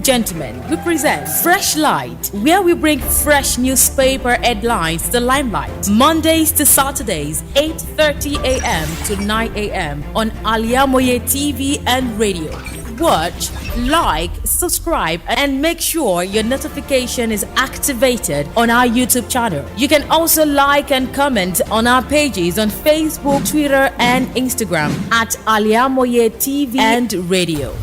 gentlemen, we present Freshlight, where we bring fresh newspaper headlines to the limelight. Mondays to Saturdays, 8:30 a.m. to 9 a.m. on Al-IyamoyeTv and radio. Watch, like, subscribe, and make sure your notification is activated on our YouTube channel. You can also like and comment on our pages on Facebook, Twitter, and Instagram at Al-IyamoyeTV and radio.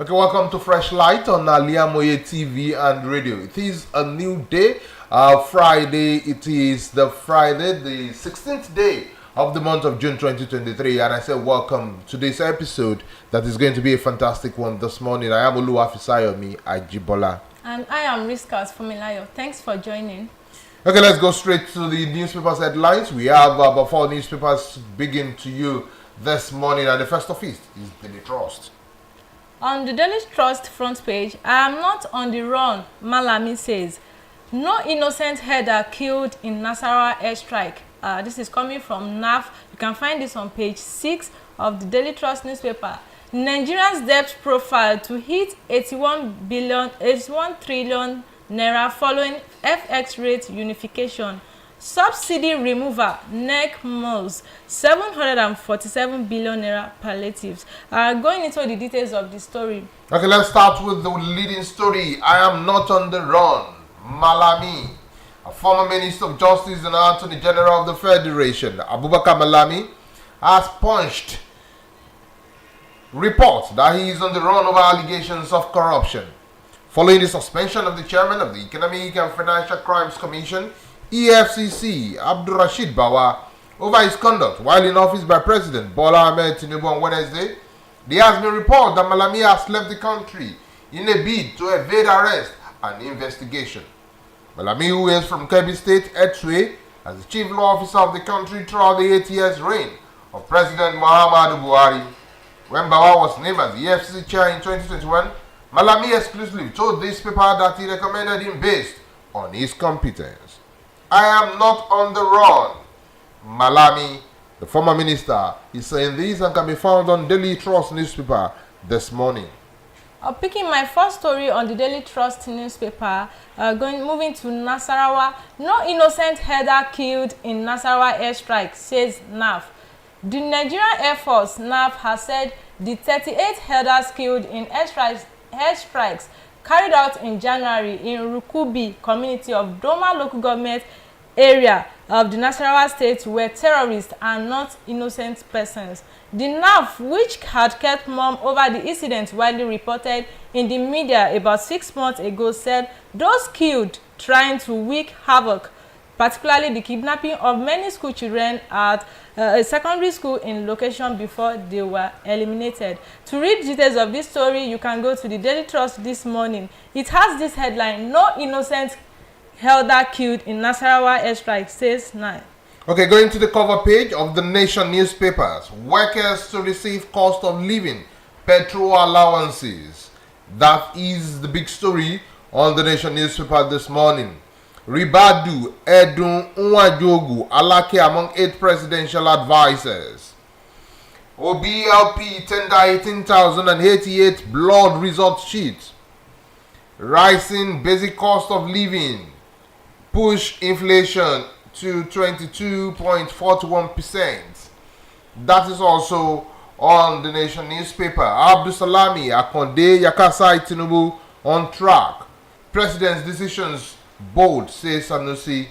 Okay, welcome to Freshlight on Al-IyamoyeTV and radio. It is a new day, Friday. It is the 16th day of the month of June 2023, and I say welcome to this episode that is going to be a fantastic one this morning. I am Oluwafisayomi, Ajibola. And I am Risqat, Funmilayo. Thanks for joining. Okay, let's go straight to the newspapers headlines. We have about 4 newspapers begin to you this morning, and the first of it is Daily Trust. On the Daily Trust front page, I am not on the run, Malami says. No innocent herder killed in Nasarawa airstrike. This is coming from NAF. You can find this on page 6 of the Daily Trust newspaper. Nigeria's debt profile to hit 81 trillion naira following FX rate unification. Subsidy remover, NEC moves 747 billion naira palliatives. Going into the details of the story. Okay, let's start with the leading story. I am not on the run. Malami, a former Minister of Justice and Attorney General of the Federation, Abubakar Malami, has punched reports that he is on the run over allegations of corruption. Following the suspension of the chairman of the Economic and Financial Crimes Commission, EFCC, Abdurrashid Bawa, over his conduct while in office by President Bola Ahmed Tinubu on Wednesday, there has been report that Malami has left the country in a bid to evade arrest and investigation. Malami, who is from Kebbi State, Etwe, as the chief law officer of the country throughout the 8 years reign of President Muhammadu Buhari. When Bawa was named as the EFCC chair in 2021, Malami exclusively told this paper that he recommended him based on his competence. I am not on the run. Malami, the former minister, is saying this and can be found on Daily Trust newspaper this morning. Picking my first story on the Daily Trust newspaper, moving to Nasarawa. No innocent herder killed in Nasarawa airstrike, says NAF. The Nigerian Air Force, NAF, has said the 38 herders killed in airstrikes carried out in January in Rukubi community of Doma local government area of the Nasarawa state were terrorists and not innocent persons. The NAF, which had kept mum over the incident widely reported in the media about 6 months ago, said those killed trying to wreak havoc, particularly the kidnapping of many school children at a secondary school in location before they were eliminated. To read details of this story, you can go to the Daily Trust this morning. It has this headline: No innocent herder killed in Nasarawa airstrike, says 9. Okay, going to the cover page of the Nation newspapers. Workers to receive cost of living petrol allowances. That is the big story on the Nation newspaper this morning. Ribadu Edun Nwajogu Alake among 8 presidential advisors. OBLP tender 18,088 blood result sheet. Rising basic cost of living push inflation to 22.41%. That is also on the Nation newspaper. Abdul Salami Akonde Yakasai Tinubu on track. President's decisions bold, says Sanusi.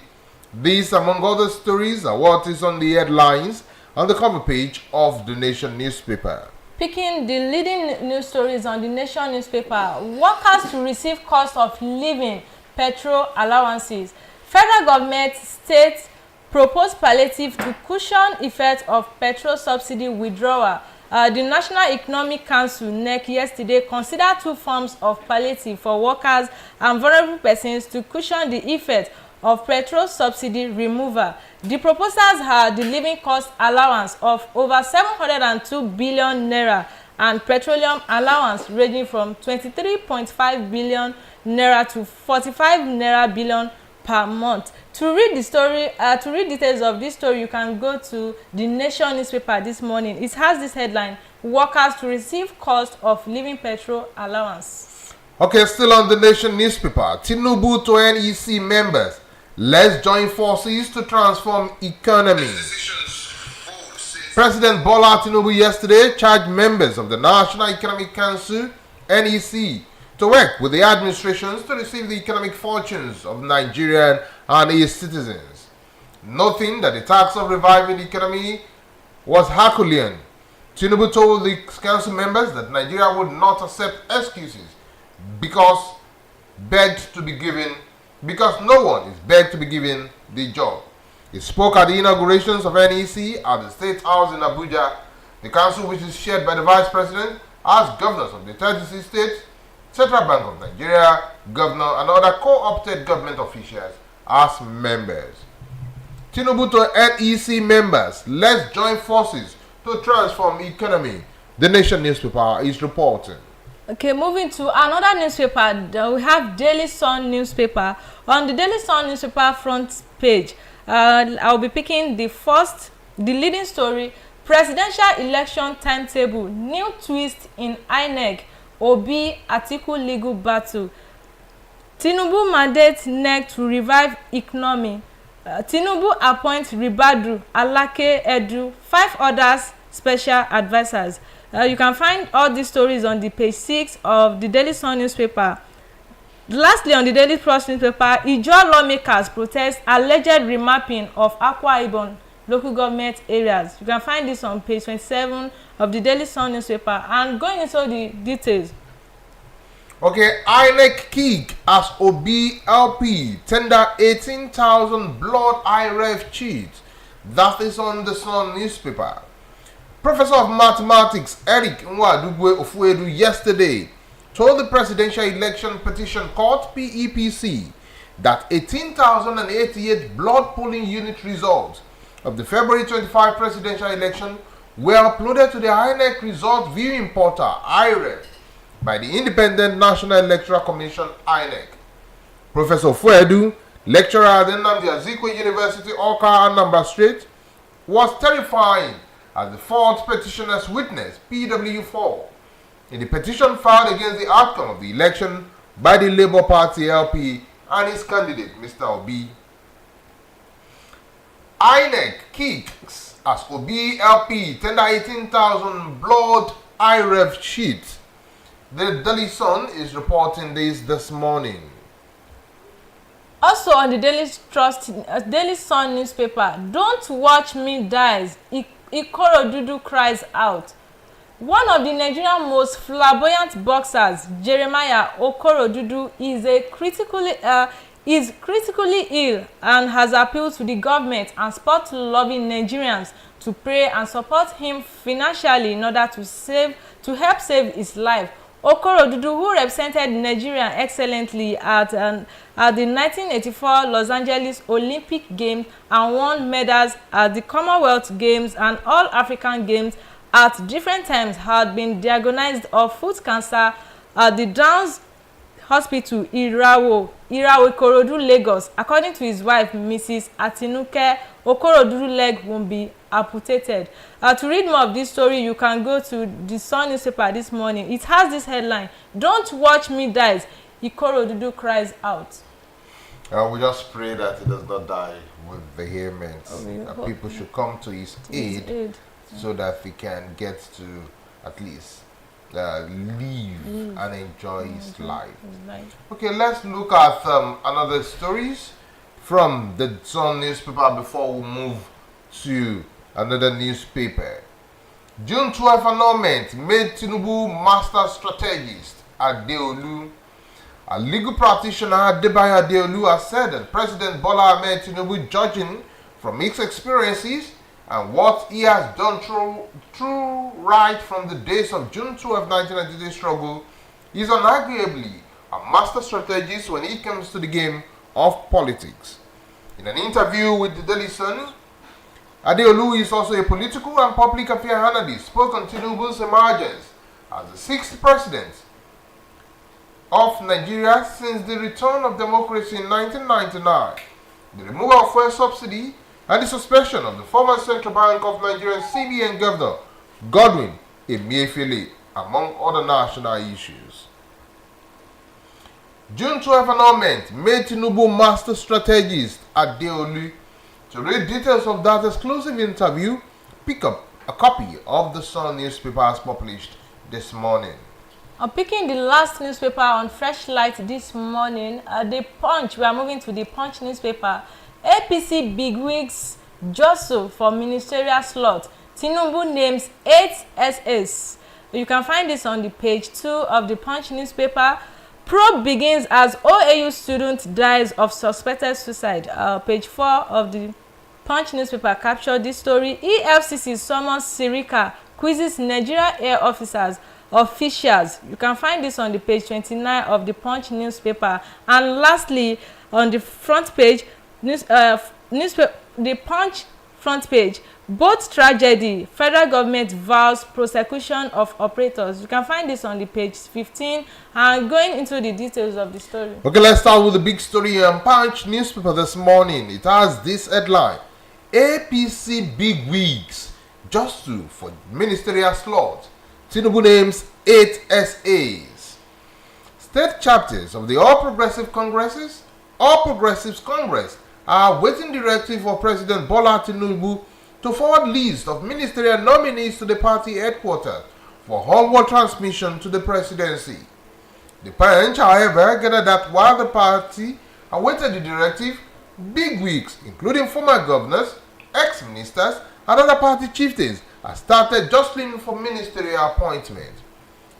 These, among other stories, are what is on the headlines on the cover page of the Nation newspaper. Picking the leading news stories on the Nation newspaper: workers to receive cost of living petrol allowances. Federal government states proposed palliative to cushion effect of petrol subsidy withdrawal. The National Economic Council (NEC) yesterday considered 2 forms of palliative for workers and vulnerable persons to cushion the effect of petrol subsidy removal. The proposals are the living cost allowance of over 702 billion naira and petroleum allowance ranging from 23.5 billion naira to 45 naira billion per month. To read the story, to read details of this story, you can go to the Nation newspaper this morning. It has this headline: workers to receive cost of living petrol allowance. Okay, still on the Nation newspaper. Tinubu to NEC members, let's join forces to transform economy. President Bola Tinubu yesterday charged members of the National Economic Council, NEC, to work with the administrations to receive the economic fortunes of Nigeria and its citizens. Noting that the task of reviving the economy was Herculean, Tinubu told the council members that Nigeria would not accept excuses because no one is begged to be given the job. He spoke at the inaugurations of NEC at the State House in Abuja. The council, which is chaired by the Vice President, asked governors of the 36 states, Central Bank of Nigeria, governor, and other co-opted government officials as members. Tinubu to NEC members, let's join forces to transform the economy. The Nation newspaper is reporting. Okay, moving to another newspaper, we have Daily Sun newspaper. On the Daily Sun newspaper front page, I'll be picking the leading story: presidential election timetable, new twist in INEC, Obi Atiku legal battle. Tinubu mandate NEC to revive economy. Tinubu appoints Ribadu, Alake, Edu, 5 others special advisors. You can find all these stories on the page 6 of the Daily Sun newspaper. Lastly, on the Daily Trust newspaper, Ijaw lawmakers protest alleged remapping of Akwa Ibom local government areas. You can find this on page 27 of the Daily Sun newspaper. And going into the details. Okay, INEC kick as OBLP tender 18,000 blood IRF cheats. That is on the Sun newspaper. Professor of Mathematics Eric Nwadugwe Ofuedu yesterday told the Presidential Election Petition Court (PEPC) that 18,088 blood polling unit results of the February 25 presidential election were uploaded to the INEC Result Viewing Portal (IREV) by the Independent National Electoral Commission (INEC). Professor Ofuedu, lecturer at the Nnamdi Azikiwe University, Awka, Anambra State, was terrifying as the fourth petitioner's witness, PW4, in the petition filed against the outcome of the election by the Labour Party LP and its candidate, Mr. Obi. INEC kicks as Obi LP tender 18,000 blood IREV sheets. The Daily Sun is reporting this morning. Also on the Daily Sun newspaper, don't watch me dies. Ikorodudu cries out. One of the Nigerian most flamboyant boxers, Jeremiah Okorodudu, is critically ill and has appealed to the government and sport-loving Nigerians to pray and support him financially in order to help save his life. Okorodudu, who represented Nigeria excellently at the 1984 Los Angeles Olympic Games and won medals at the Commonwealth Games and All African Games at different times, had been diagnosed of foot cancer at the Downs Hospital, Irawo, Ikorodu, Lagos. According to his wife, Mrs. Atinuke, Okorodudu leg won't be amputated. To read more of this story, you can go to the Sun newspaper this morning. It has this headline: "Don't watch me dies. Ikorodudu cries out." We just pray that he does not die with vehemence. That people should come to his aid so that he can get to at least live and enjoy his life. Okay, let's look at another stories from the Sun newspaper before we move to another newspaper. June 12 annulment made Tinubu master strategist at Adeolu. A legal practitioner, Adebayo Adeolu, has said that President Bola Ahmed Tinubu, judging from his experiences and what he has done through right from the days of June 12, 1993 struggle, is unarguably a master strategist when it comes to the game of politics. In an interview with the Daily Sun, Adeolu is also a political and public affairs analyst, spoke on Tinubu's emergence as the sixth president of Nigeria since the return of democracy in 1999, the removal of fuel subsidy, and the suspension of the former Central Bank of Nigeria CBN Governor Godwin Emefiele, among other national issues. June 12 annulment made Tinubu master strategist Adeolu. To read details of that exclusive interview, pick up a copy of the Sun newspaper as published this morning. I'm picking the last newspaper on Freshlight this morning, the Punch. We are moving to the Punch newspaper. APC bigwigs jostle for ministerial slot. Tinubu names 8 SAs. You can find this on the page 2 of the Punch newspaper. Probe begins as OAU student dies of suspected suicide. Page 4 of the Punch newspaper captured this story. EFCC summons Sirika, quizzes Nigeria air officers, officials. You can find this on the page 29 of the Punch newspaper. And lastly, on the front page, the Punch front page, both tragedy, federal government vows prosecution of operators. You can find this on the page 15 and going into the details of the story. Okay, let's start with the big story on Punch newspaper this morning. It has this headline: APC bigwigs jostle for ministerial slot. Tinubu names 8 SAs. State chapters of the All Progressives Congress are waiting directive for President Bola Tinubu to forward list of ministerial nominees to the party headquarters for onward transmission to the presidency. The Punch, however, gathered that while the party awaited the directive, bigwigs, including former governors, ex-ministers, and other party chieftains, have started jostling for ministerial appointment.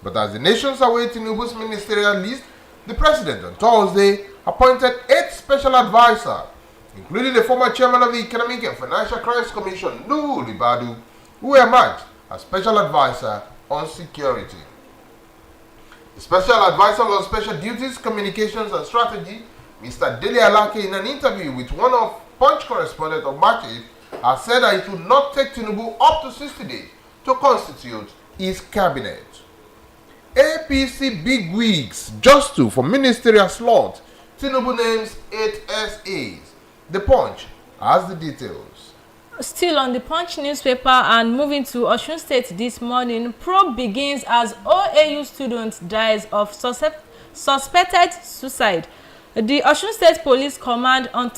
But as the nations await Tinubu's ministerial list, the president on Thursday appointed 8 special advisors, including the former chairman of the Economic and Financial Crimes Commission, Oluwafisayomi, who emerged as special advisor on security. The special advisor on special duties, communications and strategy, Mr. Dele Alake, in an interview with one of Punch correspondent of March 8th, has said that it would not take Tinubu up to 60 days to constitute his cabinet. APC bigwigs jostle for ministerial slot. Tinubu names 8 SAs. The Punch has the details. Still on the Punch newspaper and moving to Osun State this morning, probe begins as OAU student dies of suspected suicide. The Osun State Police Command on